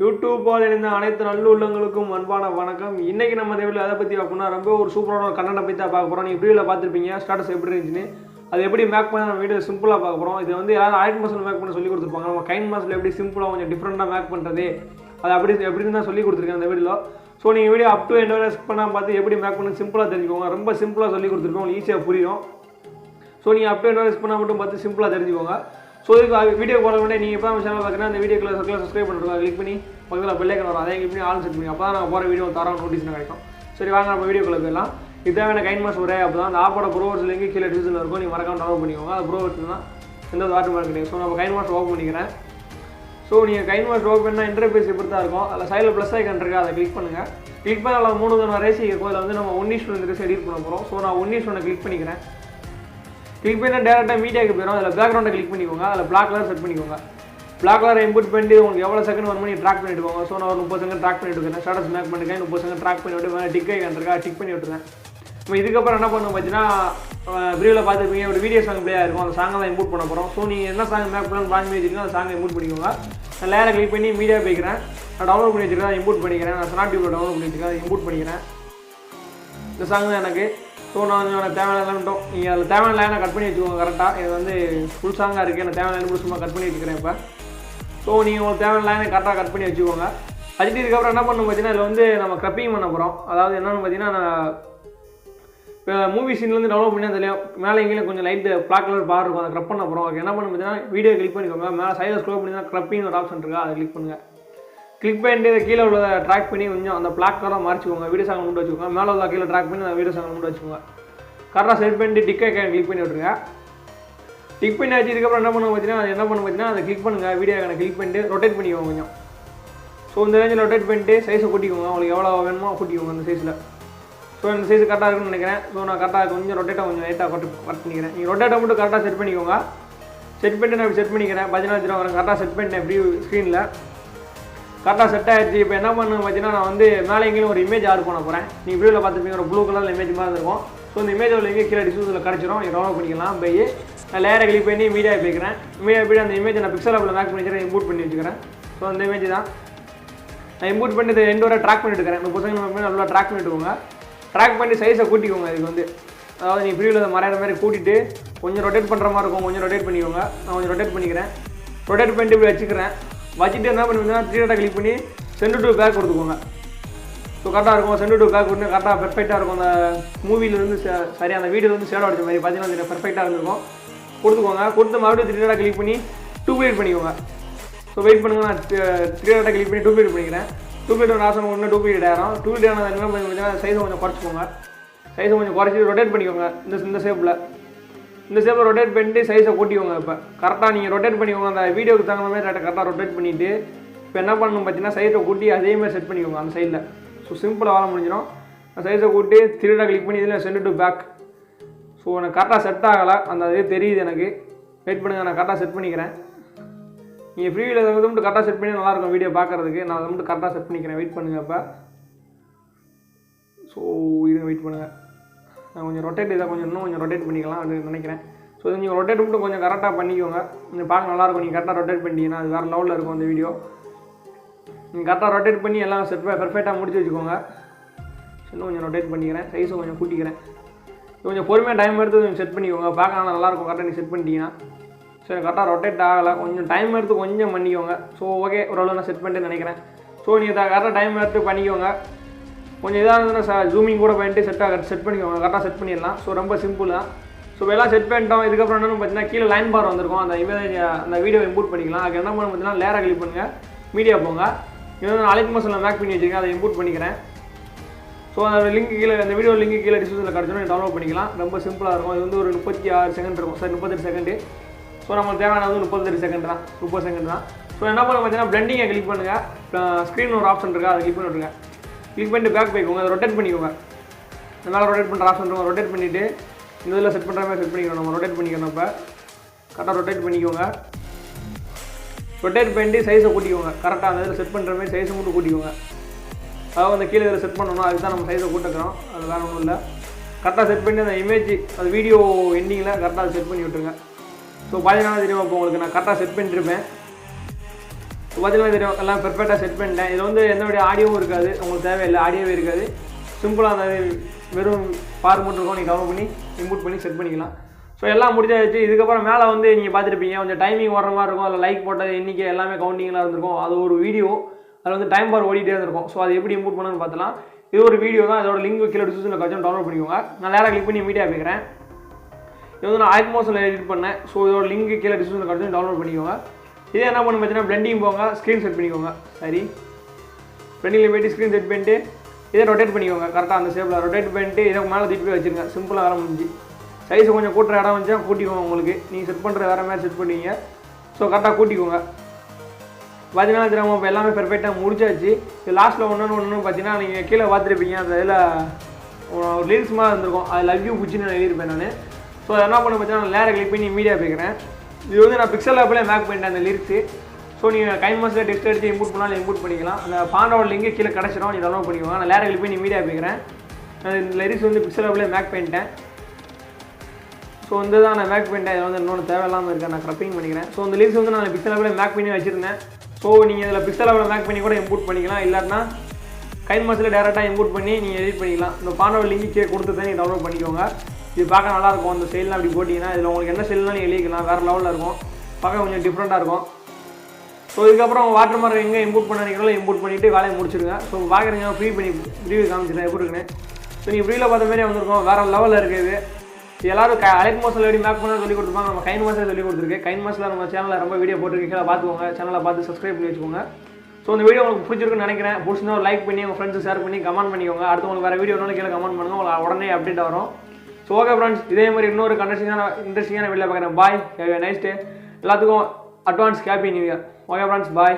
YouTube இணைந்த அனைத்து நல்லுள்ளங்களுக்கும் அன்பான வணக்கம். இன்னைக்கு நம்ம இந்த வீடியோவில் அதை பற்றி பார்க்கணும்னா ரொம்ப ஒரு சூப்பரான ஒரு கண்டென்ட்டை பற்றி தான் பார்க்க போகிறோம். நீங்கள் வீடியோவில் பார்த்துருப்பீங்க ஸ்டாட்டஸ் எப்படி இருந்துச்சுன்னு. அது எப்படி மேக் பண்ண நம்ம வீடியோ சிம்பிளாக பார்க்க போகிறோம். இது வந்து யாரும் Alight மாஸ்டர் மேக் பண்ண சொல்லி கொடுத்துருப்பாங்க. நம்ம Kinemaster எப்படி சிம்பிளாக கொஞ்சம் டிஃப்ரெண்ட்டாக மேக் பண்ணுறது அது எப்படின்னு தான் சொல்லி கொடுத்துருக்கேன் அந்த வீடியோவில். ஸோ நீங்கள் வீடியோ அப் டு எண்ட் வரை ஸ்கிப் பண்ணாமல் பார்த்து எப்படி மேக் பண்ணி சிம்பிளாக தெரிஞ்சுக்கோங்க. ரொம்ப சிம்பிளாக சொல்லி கொடுத்துருக்கோம், உங்களுக்கு ஈஸியாக புரியும். ஸோ நீங்கள் அப் டு எண்ட் வரை ஸ்கிப் பண்ணால் மட்டும் பார்த்து சிம்பிளாக தெரிஞ்சுக்கோங்க. ஸோ இதுக்கு வீடியோ போகிற முன்னாடி நீங்கள் எப்போ நம்ம சேனல் பார்க்குறீங்கன்னா அந்த வீடியோக்குள்ள சப்ஸ்கிரைப் பண்ணுறோம், கிளிக் பண்ணி பக்கத்தில் பெல் ஐக்கான் வரும், அதை கிளிக் பண்ணி ஆல் செட் பண்ணி அப்போ தான் நாங்கள் போகிற வீடியோ தரோம் நோட்டீஸ் கிடைக்கும். சரி வாங்க நம்ம வீடியோக்குள்ளே போயிடலாம். இதுதான் Kinemaster ஒரே அப்போ தான் அந்த ஆப்போட ப்ரோவர்ஸ் லிங்க் கீழே டிஸ்கிரிப்ஷனில் இருக்கும், நீங்கள் மறக்காம டவுன்லோட் பண்ணிக்கோங்க. அது ப்ரோவர்ஸ் தான் எந்த வாட்டர் மார்க் கிடையாது. ஸோ நம்ம Kinemaster ஓப்பன் பண்ணிக்கிறேன். ஸோ நீங்கள் Kinemaster ஓப்பன் பண்ணால் இன்டர்ஃபேஸ் இப்படி தான் இருக்கும். அதில் சைடில் ப்ளஸ் ஐக்கான் இருக்குது, அதை கிளிக் பண்ணுங்கள். கிளிக் பண்ணி அதில் 3 ரேசி இருக்கும். அதில் வந்து நம்ம 1:1 ரேசி எடிட் பண்ண போகிறோம். ஸோ நான் 1:1 கிளிக் பண்ணிக்கிறேன். கிளிக் பண்ணி டேரெக்டாக மீடியாவுக்கு போயிடும். அதில் பேக்ரவுண்டை கிளிக் பண்ணிக்கோங்க. அதில் பிளாக் கலர் செட் பண்ணிக்கோங்க. பிளாக் கலரை இன்புட் பண்ணிட்டு உங்களுக்கு எவ்வளோ செகண்ட் வரும் நீங்கள் ட்ராக் பண்ணிட்டு போங்க. ஸோ நான் ஒரு 30 செகண்ட் ட்ராக் பண்ணிட்டு இருக்கேன். ஸ்டாட்டஸ் மேக் பண்ணிருக்கேன். 30 செகண்ட் ட்ராக் பண்ணி விட்டு மேலே டிக் ஐக்கான் இருக்கா, டிக் பண்ணி விட்டுருக்கேன். நம்ம இதுக்கப்புறம் என்ன பண்ணணும் பார்த்தீங்கன்னா வீடியோவில் பார்த்துருப்பீங்க ஒரு வீடியோ சாங் பிளே ஆயிருக்கும். அந்த சாங்கை தான் இன்புட் பண்ண போகிறோம். ஸோ நீங்கள் என்ன சாங் மேக் பண்ணலாம் பிளான் பண்ணி வச்சுருக்கீங்க அந்த சாங்கை இன்புட் பண்ணிக்கோங்க. நான் லேயரை கிளிக் பண்ணி மீடியா போய்க்கிறேன். நான் டவுன்லோட் பண்ணி வச்சுருக்கேன், அதை இன்புட் பண்ணிக்கிறேன். நான் ஸ்னாப் டியூப்ல டவுன்லோட் பண்ணி வச்சுருக்கேன், அதை இன்புட் பண்ணிக்கிறேன். இந்த சாங் தான் எனக்கு. ஸோ நான் எனக்கு தேவையான லைன்ட்டோம் நீங்கள் அதில் தேவையான லைனை கட் பண்ணி வச்சுக்கோங்க கரெக்டாக. இது வந்து ஃபுல் சாங்காக இருக்குது, எனக்கு தேவையான லைன் சும்மா கட் பண்ணி வச்சுக்கிறேன் இப்போ. ஸோ நீங்கள் உங்களுக்கு தேவையான லைனை கரெக்டாக கட் பண்ணி வச்சுக்கோங்க. வச்சுட்டு இதுக்கப்புறம் என்ன பண்ணணும் பார்த்தீங்கன்னா இதில் வந்து நம்ம க்ரப்பிங் பண்ண போகிறோம். அதாவது என்னென்னு பார்த்தீங்கன்னா நான் இப்போ மூவி சீன்லேருந்து டவுன்லோட் பண்ணி அதில் மேலே எங்கேயும் கொஞ்சம் லைட்டு பிளாக் கலர் பார் இருக்கும், அதை க்ரப் பண்ண போகிறோம். ஓகே என்ன பண்ணணும் பார்த்தீங்கன்னா வீடியோ கிளிக் பண்ணிக்கோங்க. மேலே சைடில் ஸ்க்ரோல் பண்ணி தான் க்ரப்பிங் ஒரு ஆப்ஷன் இருக்கா, அதை கிளிக் பண்ணுங்கள். கிளிக் பண்ணிட்டு இதை கீழே உள்ள ட்ராக் பண்ணி கொஞ்சம் அந்த பிளாக் கலராக மறைச்சிக்கோங்க. வீடியோ சாங் மட்டும் வச்சுக்கோங்க. மேலே உள்ள கீழே ட்ராக் பண்ணி அந்த வீடியோ சாங் மட்டும் வச்சுக்கோங்க. கரெக்டாக செட் பண்ணிட்டு டிக் ஐக்கான் கிளிக் பண்ணி விட்ருங்க. டிக் பண்ணி வச்சு இதுக்கப்புறம் என்ன பண்ணணும் பார்த்தீங்கன்னா அதை கிளிக் பண்ணுங்கள். வீடியோ ஐக்கானை கிளிக் பண்ணிட்டு ரொட்டேட் பண்ணிக்கோங்க கொஞ்சம். ஸோ இந்த ரேஞ்சில் ரொட்டேட் பண்ணிட்டு சைஸை கூட்டிக்கோங்க. உங்களுக்கு எவ்வளோ வேணுமோ கூட்டிக்கோங்க அந்த சைஸில். ஸோ இந்த சைஸ் கரெக்டாக இருக்குன்னு நினைக்கிறேன். ஸோ நான் கரெக்டாக கொஞ்சம் ரொட்டேட்டாக கொஞ்சம் லைட்டாக கட் பண்ணிக்கிறேன். நீங்கள் ரொட்டேட்டை மட்டும் கரெக்டாக செட் பண்ணிக்கோங்க. செட் பண்ணிட்டு நான் செட் பண்ணிக்கிறேன். 15 வரேன் கரெக்டாக செட் பண்ணிட்டேன். எப்படி ஸ்க்ரீனில் கரெக்டாக செட் ஆகிடுச்சு. இப்போ என்ன பண்ணணும் பார்த்தீங்கன்னா நான் வந்து மேலே எங்கேயும் ஒரு இமேஜ் ஆட் பண்ண போகிறேன். நீங்கள் வீடியோவில் பார்த்துருப்பீங்க ஒரு ப்ளூ கலரில் இமேஜ் மாதிரி இருக்கும். ஸோ இந்த இமேஜ் உள்ள கீழே டிஸ்கிரிப்ஷனில் கிடச்சிரும், நீங்கள் டவுன்லோட் பண்ணிக்கலாம். போய் நான் லேயரை கிளிக் பண்ணி மீடியா போய்க்கிறேன். மீடியா போய்ட்டு அந்த இமேஜை நான் Pixellapல மேக் பண்ணி வச்சுக்கிறேன், இம்போர்ட் பண்ணி வச்சுக்கிறேன். ஸோ அந்த இமேஜ் தான் நான் இம்போர்ட் பண்ணி இதை 2 வரை ட்ராக் பண்ணிட்டு இருக்கிறேன். 30 செகண்ட் நல்லா ட்ராக் பண்ணிட்டுக்கோங்க. ட்ராக் பண்ணி சைஸை கூட்டிக்கோங்க. இதுக்கு வந்து அதாவது நீங்கள் வீடியோவில் மறையிற மாதிரி கூட்டிட்டு கொஞ்சம் ரொட்டேட் பண்ணுற மாதிரி இருக்கும், கொஞ்சம் ரொட்டேட் பண்ணிக்கோங்க. நான் கொஞ்சம் ரொட்டேட் பண்ணிக்கிறேன். ரொட்டேட் பண்ணிட்டு இப்படி வச்சுக்கிறேன். வச்சுட்டு என்ன பண்ணுவீங்கன்னா 3 டாட்டா கிளிக் பண்ணி சென்ட் டு பேக் கொடுத்துக்கோங்க. ஸோ கரெக்டாக இருக்கும். சென்ட் டு பேக் கொடுத்து கரெக்டாக பெர்ஃபெக்டாக இருக்கும். அந்த மூவிலேருந்து சரி அந்த வீடியோலேருந்து ஷேடோ அடிச்ச மாதிரி பார்த்தீங்கன்னா பெர்ஃபெக்டாக இருந்திருக்கும். கொடுத்துக்கோங்க. கொடுத்து மறுபடியும் 3 டாட்டா கிளிக் பண்ணி டூப்ளிகேட் பண்ணிக்கோங்க. ஸோ வெயிட் பண்ணுங்கள். நான் 3 டாட்டா கிளிக் பண்ணி டூப்ளிகேட் பண்ணிக்கிறேன். டூப்ளிகேட் ஆசனம் ஒன்று டூப்ளிகேட் ஆகிடும். டூப்ளிகேட் ஆனது என்ன பார்த்தீங்கன்னா சைஸை கொஞ்சம் குறைச்சிக்கோங்க. சைஸை கொஞ்சம் குறைச்சி ரொட்டேட் பண்ணிக்கோங்க. இந்த ஷேப்பில் ரொட்டேட் பண்ணிட்டு சைஸை கூட்டிக்கோங்க. இப்போ கரெக்டாக நீங்கள் ரொட்டேட் பண்ணிக்கோங்க. அந்த வீடியோக்கு தகுந்த மாதிரி கரெக்டாக ரொட்டேட் பண்ணிவிட்டு இப்போ என்ன பண்ணணும் பார்த்தீங்கன்னா சைஸை கூட்டி அதேமாதிரி செட் பண்ணிக்கோங்க அந்த சைடில். ஸோ சிம்பிளாக வேலை முடிஞ்சிடும். சைஸை கூட்டி 3 டாட்டா கிளிக் பண்ணி இதில் சென்ட் டு பேக். ஸோ எனக்கு கரெக்டாக செட் ஆகலை, அந்த இதே தெரியுது எனக்கு. வெயிட் பண்ணுங்கள், நான் கரெக்டாக செட் பண்ணிக்கிறேன். நீங்கள் ஃப்ரீவில் இதை மட்டும் கரெக்டாக செட் பண்ணி நல்லாயிருக்கும் வீடியோ பார்க்குறதுக்கு. நான் அதை மட்டும் கரெக்டாக செட் பண்ணிக்கிறேன். வெயிட் பண்ணுங்கள். இப்போ ஸோ இது வெயிட் பண்ணுங்கள். நான் கொஞ்சம் ரொட்டேட் இதை இன்னும் கொஞ்சம் ரொட்டேட் பண்ணிக்கலாம் அப்படின்னு நினைக்கிறேன். ஸோ இது நீங்கள் ரொட்டேட் மட்டும் கொஞ்சம் கரெக்டாக பண்ணிக்கோங்க. நீங்கள் பார்க்க நல்லாயிருக்கும். நீங்கள் கரெக்டாக ரொட்டேட் பண்ணிட்டீங்கன்னா அது வேறு லெவலில் இருக்கும் அந்த வீடியோ. நீங்கள் கரெக்டாக ரொட்டேட் பண்ணி எல்லாம் பெர்ஃபெக்டாக முடிச்சு வச்சுக்கோங்க. இன்னும் கொஞ்சம் ரொட்டேட் பண்ணிக்கிறேன். சைஸை கொஞ்சம் கூட்டிக்கிறேன். கொஞ்சம் பொறுமையாக டைம் எடுத்து கொஞ்சம் செட் பண்ணிக்கோங்க. பார்க்க நல்லாயிருக்கும் கரெக்டாக நீங்கள் செட் பண்ணிட்டீங்கன்னா. ஸோ கரெக்டாக ரொட்டேட் ஆகலை, கொஞ்சம் டைம் எடுத்து கொஞ்சம் பண்ணிக்கோங்க. ஸோ ஓகே ஓரளவு நான் செட் பண்ணிட்டு நினைக்கிறேன். ஸோ நீங்கள் கரெக்டாக டைம் எடுத்து பண்ணிக்கோங்க. கொஞ்சம் இதாக இருந்ததுன்னா ஜூமிங் கூட பண்ணிட்டு செட் பண்ணிக்கோங்க. கரெக்டாக செட் பண்ணிடலாம். ஸோ ரொம்ப சிம்பிள் தான். ஸோ எல்லாம் செட் பண்ணிட்டோம். இதுக்கப்புறம் என்னென்னு பார்த்தீங்கன்னா கீழே லைன் பார் வந்திருக்கும். அந்த இமேஜ் அந்த வீடியோ இம்போர்ட் பண்ணிக்கலாம். அதுக்கு என்ன பண்ண பார்த்தீங்கன்னா லேயரை கிளிக் பண்ணுங்கள், மீடியா போங்க. இது வந்து Alight மாஸ்டரில் மேக் பண்ணி வச்சுருக்கேன், அதை இம்போர்ட் பண்ணிக்கிறேன். ஸோ அந்த லிங்க் கீழே அந்த வீடியோ லிங்க் கீழே டிஸ்கிரிப்ஷனில் கிடச்சோன்னு நீங்கள் டவுன்லோட் பண்ணிக்கலாம். ரொம்ப சிம்பிளாக இருக்கும். இது வந்து ஒரு 36 செகண்ட் இருக்கும். Sir 38 second. ஸோ நம்மளுக்கு தேவையான வந்து 30 செகண்ட் தான், 30 செகண்ட் தான். ஸோ என்ன பண்ண பார்த்தீங்கன்னா பிளெண்டிங்கை கிளிக் பண்ணுங்கள். ஸ்க்ரீன் ஒரு ஆப்ஷன் இருக்குது, அதை கிளிக் பண்ணி விட்ருங்க. கிளிக் பண்ணிட்டு பேக் போய்க்கோங்க. அதை ரொட்டேட் பண்ணிக்கோங்க. அதனால் ரொட்டேட் பண்ணுற ஆப்ஷன் இருக்கும். ரொட்டேட் பண்ணிவிட்டு இந்த இதில் செட் பண்ணுற மாதிரி செட் பண்ணிக்கணும். நம்ம ரொட்டேட் பண்ணிக்கணும். இப்போ கரெக்டாக ரொட்டேட் பண்ணிக்கோங்க. ரொட்டேட் பண்ணிட்டு சைஸை கூட்டிக்கோங்க. கரெக்டாக அந்த இதில் செட் பண்ணுற மாதிரி சைஸை மட்டும் கூட்டிக்கோங்க. அதாவது அந்த கீழே இதில் செட் பண்ணணும், அதுக்கு தான் நம்ம சைஸை கூட்டுக்கிறோம். அது வேறு ஒன்றும் இல்லை. கரெக்டாக செட் பண்ணி அந்த இமேஜ் அந்த வீடியோ எண்டிங்கில் கரெக்டாக செட் பண்ணி விட்டுருங்க. ஸோ பார்த்தீங்கன்னா தெரியுமா இப்போ உங்களுக்கு நான் கரெக்டாக செட் பண்ணிட்டுருப்பேன். பார்த்தீங்கன்னா தெரியும் எல்லாம் பெர்ஃபெக்டாக செட் பண்ணிட்டேன். இதில் வந்து எந்த ஒரு ஆடியோவும் இருக்காது, உங்களுக்கு தேவையில்லை, ஆடியோவே இருக்காது. சிம்பிளாக அந்த வெறும் பார் மட்டும் இருக்கும், நீங்கள் டவுன்லோட் பண்ணி இம்போர்ட் பண்ணி செட் பண்ணிக்கலாம். ஸோ எல்லாம் முடிஞ்சாச்சு. இதுக்கப்புறம் மேலே வந்து நீங்கள் பார்த்துருப்பீங்க கொஞ்சம் டைமிங் வர மாதிரி இருக்கும், அதில் லைக் போட்டது எண்ணிக்கை எல்லாமே கவுண்டிங்லாம் இருந்திருக்கும். அது ஒரு வீடியோ, அதில் வந்து டைம் பார் ஓடிட்டே இருந்திருக்கும். ஸோ அது எப்படி இம்போர்ட் பண்ணணும்னு பார்த்தலாம். இது ஒரு வீடியோ தான், இதோட லிங்க் கீழே டிஸ்கிரிப்ஷனில் கட்சி டவுன்லோட் பண்ணிக்கோங்க. நான் நேராக கிளிக் பண்ணி மீடியா வைக்கிறேன். இது வந்து நான் ஆல்மோஸ்ட்டில் எடிட் பண்ணேன். ஸோ இதோட லிங்க் கீழே டிஸ்கிரிப்ஷனில் கட்சி டவுன்லோட் பண்ணிக்கோங்க. இதே என்ன பண்ணு பார்த்தீங்கன்னா பிளெண்டிங் போங்க, ஸ்க்ரீன் செட் பண்ணிக்கோங்க. சரி, பிளெண்டிங்கில் போய்ட்டு ஸ்க்ரீன் செட் பண்ணிட்டு இதை ரொட்டேட் பண்ணிக்கோங்க. கரெக்டாக அந்த ஷேப்பில் ரொட்டேட் பண்ணிட்டு இதை மேலே திருப்பி வச்சுருங்க. சிம்பிளாக வேலை முடிஞ்சு. சைஸை கொஞ்சம் கூட்டுற இடம் வந்துச்சா கூட்டிக்கோங்க. உங்களுக்கு நீங்கள் செட் பண்ணுற வேறு மாதிரி செட் பண்ணுவீங்க. ஸோ கரெக்டாக கூட்டிக்கோங்க. பார்த்தீங்கன்னா திரும்ப இப்போ எல்லாமே பெர்ஃபெக்டாக முடிச்சாச்சு. இது லாஸ்ட்டில் ஒன்று பார்த்தீங்கன்னா நீங்கள் கீழே பார்த்துருப்பீங்க, அந்த இதில் ஒரு லிரிக்ஸ் மாதிரி இருந்திருக்கும். அது லவ் யூ புச்சின்னு எழுதியிருப்பேன் நான். ஸோ அதை என்ன பண்ண பார்த்தீங்கன்னா நான் நேராக கிளிக் பண்ணி மீடியா போய்க்கிறேன். இது வந்து நான் Pixellapல மேக் பண்ணிட்டேன் அந்த லிரிக்ஸு. ஸோ நீங்கள் கைன்மாஸ்டர் டெக்ஸ்ட் எடுத்து இம்போர்ட் பண்ணாலும் இம்போர்ட் பண்ணிக்கலாம். அந்த பாண்டோட லிங்கு கீழே கிடச்சிடும், நீங்கள் டவுன்லோட் பண்ணிக்கோங்க. நான் நேராக கிளிக் பண்ணி மீடியா போய்க்கிறேன். இந்த லிரிக்ஸ் வந்து Pixellapல மேக் பண்ணிட்டேன். ஸோ வந்து தான் நான் மேக் பண்ணிட்டேன். இதில் வந்து இன்னொன்று தேவையில்லாமல் இருக்கேன், நான் க்ரப்பிங் பண்ணிக்கிறேன். ஸோ அந்த லிரிக்ஸ் வந்து நான் Pixellapல மேக் பண்ணி வச்சுருந்தேன். ஸோ நீங்கள் இதில் Pixellapல மேக் பண்ணி கூட இம்போர்ட் பண்ணிக்கலாம். இல்லாட்டினா கைன்மாஸ்டரில் டேரெக்டாக இம்போர்ட் பண்ணி நீங்கள் எடிட் பண்ணிக்கலாம். இந்த பாண்டோட லிங்கு கீழே கொடுத்துதான் நீங்கள் டவுன்லோட் பண்ணிக்கோங்க. இது பார்க்க நல்லாயிருக்கும். அந்த ஸ்டைல்லாம் அப்படி போட்டிங்கன்னா இதில் உங்களுக்கு என்ன ஸ்டைல்னால் நீங்கள் எழுதிக்கலாம். வேறு லெவலில் இருக்கும், பார்க்க கொஞ்சம் டிஃப்ரெண்ட்டாக இருக்கும். ஸோ இதுக்கப்புறம் வாட்டர் மார்க் எங்கே இம்போர்ட் பண்ணிக்கிறோம் இம்போர்ட் பண்ணிவிட்டு வேலையை முடிச்சிடுங்க. ஸோ பார்க்குறீங்க ஃப்ரீ பண்ணி ரிவ்யூ காமிச்சிட்டேன் எப்படி இருக்குன்னு. ஸோ நீங்கள் ஃப்ரீயில் பார்த்த மாதிரியே வந்திருக்கோம், வேறு லெவலில் இருக்குது. எல்லாரும் அலைட் மாஸ்டரில் எப்படி மேக் பண்ண சொல்லி கொடுத்துருப்பாங்க, நம்ம கைன்மாஸ்டர் சொல்லி கொடுத்துருக்கு. கைன்மாஸ்டரில் நம்ம சேனலில் ரொம்ப வீடியோ போட்டுருக்கீங்க, பார்த்துக்கோங்க. சேனலை பார்த்து சப்ஸ்கிரைப் பண்ணி வச்சுக்கோங்க. ஸோ இந்த வீடியோ உங்களுக்கு பிடிச்சிருக்குன்னு நினைக்கிறேன். பிடிச்சிருந்தா லைக் பண்ணி உங்கள் ஃப்ரெண்ட்ஸுக்கு ஷேர் பண்ணி கமெண்ட் பண்ணிக்கோங்க. அடுத்து உங்களுக்கு வேறு வீடியோ ஒன்றும் கீழே கமெண்ட் பண்ணுங்கள், உங்களுக்கு உடனே அப்டேட் வரும். ஸோ ஓகே ஃப்ரெண்ட்ஸ், இதே மாதிரி இன்னொரு இன்ட்ரெஸ்டிங்கான வீடியோ பார்க்குறேன். Bye, have a nice day. எல்லாத்துக்கும் advance happy new year. Okay friends, பாய்.